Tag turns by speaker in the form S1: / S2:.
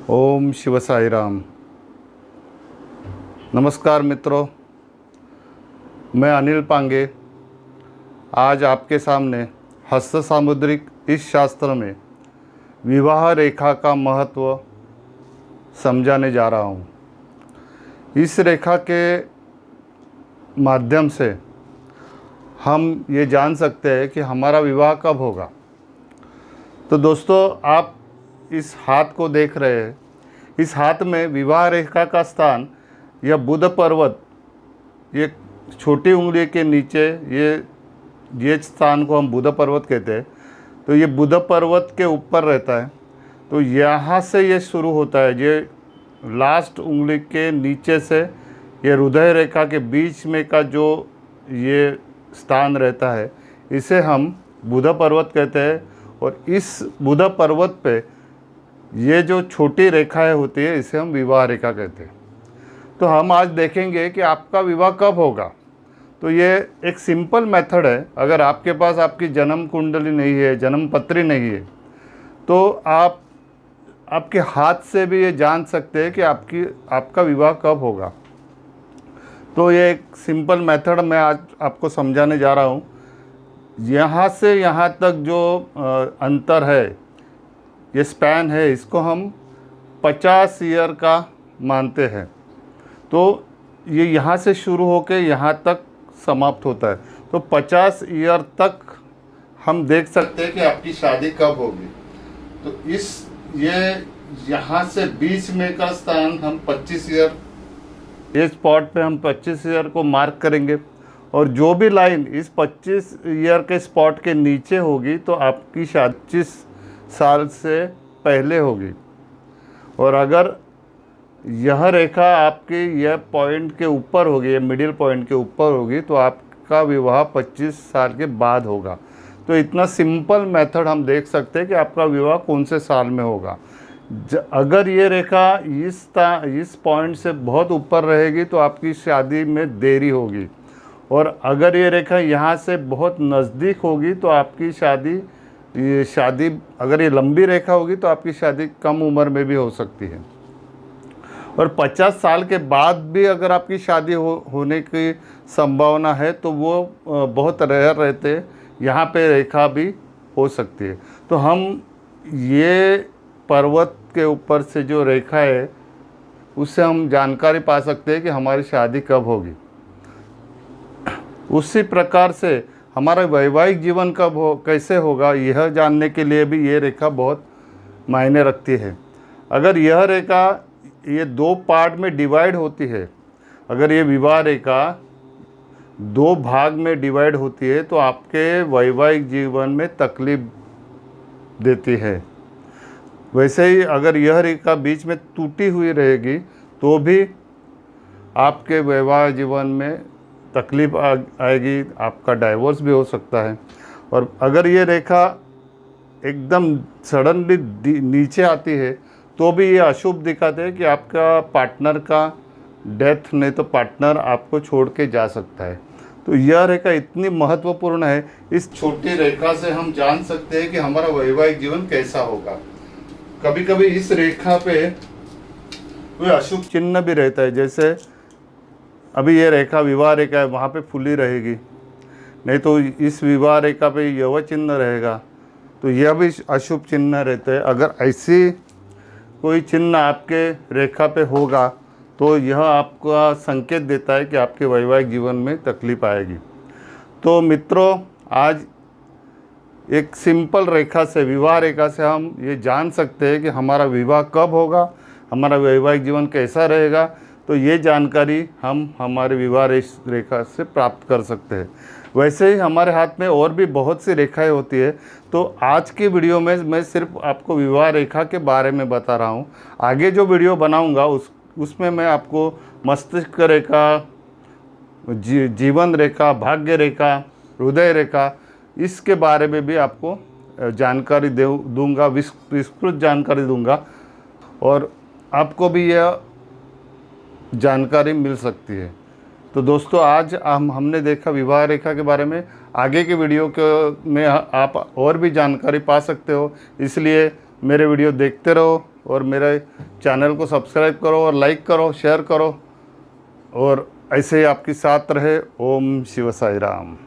S1: ओम शिव साई राम। नमस्कार मित्रों, मैं अनिल पांगे आज आपके सामने हस्त सामुद्रिक इस शास्त्र में विवाह रेखा का महत्व समझाने जा रहा हूँ। इस रेखा के माध्यम से हम ये जान सकते हैं कि हमारा विवाह कब होगा। तो दोस्तों, आप इस हाथ को देख रहे हैं। इस हाथ में विवाह रेखा का स्थान यह बुध पर्वत, ये छोटी उंगली के नीचे ये स्थान को हम बुध पर्वत कहते हैं। तो ये बुध पर्वत के ऊपर रहता है। तो यहाँ से ये शुरू होता है। ये लास्ट उंगली के नीचे से ये हृदय रेखा के बीच में का जो ये स्थान रहता है, इसे हम बुध पर्वत कहते हैं। और इस बुध पर्वत पे ये जो छोटी रेखाएं होती है, इसे हम विवाह रेखा कहते हैं। तो हम आज देखेंगे कि आपका विवाह कब होगा। तो ये एक सिंपल मेथड है। अगर आपके पास आपकी जन्म कुंडली नहीं है, जन्म पत्री नहीं है, तो आप आपके हाथ से भी ये जान सकते हैं कि आपका विवाह कब होगा। तो ये एक सिंपल मेथड मैं आज आपको समझाने जा रहा हूँ। यहाँ से यहाँ तक जो अंतर है, ये स्पैन है, इसको हम 50 ईयर का मानते हैं। तो ये यहाँ से शुरू होकर यहाँ तक समाप्त होता है। तो 50 ईयर तक हम देख सकते हैं कि आपकी शादी कब होगी। तो यहाँ से बीच में का स्थान हम 25 ईयर, ये स्पॉट पे हम 25 ईयर को मार्क करेंगे। और जो भी लाइन इस 25 ईयर के स्पॉट के नीचे होगी, तो आपकी शादी 25 साल से पहले होगी। और अगर यह रेखा आपकी यह पॉइंट के ऊपर होगी, ये मिडिल पॉइंट के ऊपर होगी, तो आपका विवाह 25 साल के बाद होगा। तो इतना सिंपल मेथड हम देख सकते हैं कि आपका विवाह कौन से साल में होगा। अगर ये रेखा इस पॉइंट से बहुत ऊपर रहेगी, तो आपकी शादी में देरी होगी। और अगर ये रेखा यहाँ से बहुत नज़दीक होगी, तो आपकी शादी अगर ये लंबी रेखा होगी, तो आपकी शादी कम उम्र में भी हो सकती है। और 50 साल के बाद भी अगर आपकी शादी होने की संभावना है, तो वो बहुत रेयर रहते हैं। यहाँ पे रेखा भी हो सकती है। तो हम ये पर्वत के ऊपर से जो रेखा है, उससे हम जानकारी पा सकते हैं कि हमारी शादी कब होगी। उसी प्रकार से हमारा वैवाहिक जीवन कब कैसे होगा, यह जानने के लिए भी ये रेखा बहुत मायने रखती है। अगर यह रेखा ये 2 पार्ट में डिवाइड होती है, अगर ये विवाह रेखा 2 भाग में डिवाइड होती है, तो आपके वैवाहिक जीवन में तकलीफ देती है। वैसे ही अगर यह रेखा बीच में टूटी हुई रहेगी, तो भी आपके वैवाहिक जीवन में तकलीफ आएगी, आपका डाइवोर्स भी हो सकता है। और अगर ये रेखा एकदम सडनली नीचे आती है, तो भी ये अशुभ दिखाते हैं कि आपका पार्टनर का डेथ, नहीं तो पार्टनर आपको छोड़ के जा सकता है। तो यह रेखा इतनी महत्वपूर्ण है। इस छोटी रेखा से हम जान सकते हैं कि हमारा वैवाहिक जीवन कैसा होगा। कभी कभी इस रेखा पे कोई अशुभ चिन्ह भी रहता है। जैसे अभी ये रेखा विवाह रेखा है, वहाँ पे फुली रहेगी, नहीं तो इस विवाह रेखा पे यव चिन्ह रहेगा, तो यह भी अशुभ चिन्ह रहते हैं। अगर ऐसी कोई चिन्ह आपके रेखा पे होगा, तो यह आपका संकेत देता है कि आपके वैवाहिक जीवन में तकलीफ आएगी। तो मित्रों, आज एक सिंपल रेखा से, विवाह रेखा से हम ये जान सकते हैं कि हमारा विवाह कब होगा, हमारा वैवाहिक जीवन कैसा रहेगा। तो ये जानकारी हम हमारे विवाह रेखा से प्राप्त कर सकते हैं। वैसे ही हमारे हाथ में और भी बहुत सी रेखाएं होती है। तो आज की वीडियो में मैं सिर्फ आपको विवाह रेखा के बारे में बता रहा हूँ। आगे जो वीडियो बनाऊँगा उसमें मैं आपको मस्तिष्क रेखा, जीवन रेखा, भाग्य रेखा, हृदय रेखा, इसके बारे में भी आपको जानकारी दूंगा, विस्तृत जानकारी दूंगा। और आपको भी यह जानकारी मिल सकती है। तो दोस्तों, आज हमने देखा विवाह रेखा के बारे में। आगे के वीडियो में आप और भी जानकारी पा सकते हो, इसलिए मेरे वीडियो देखते रहो और मेरे चैनल को सब्सक्राइब करो और लाइक करो, शेयर करो, और ऐसे ही आपके साथ रहे। ओम शिव साई राम।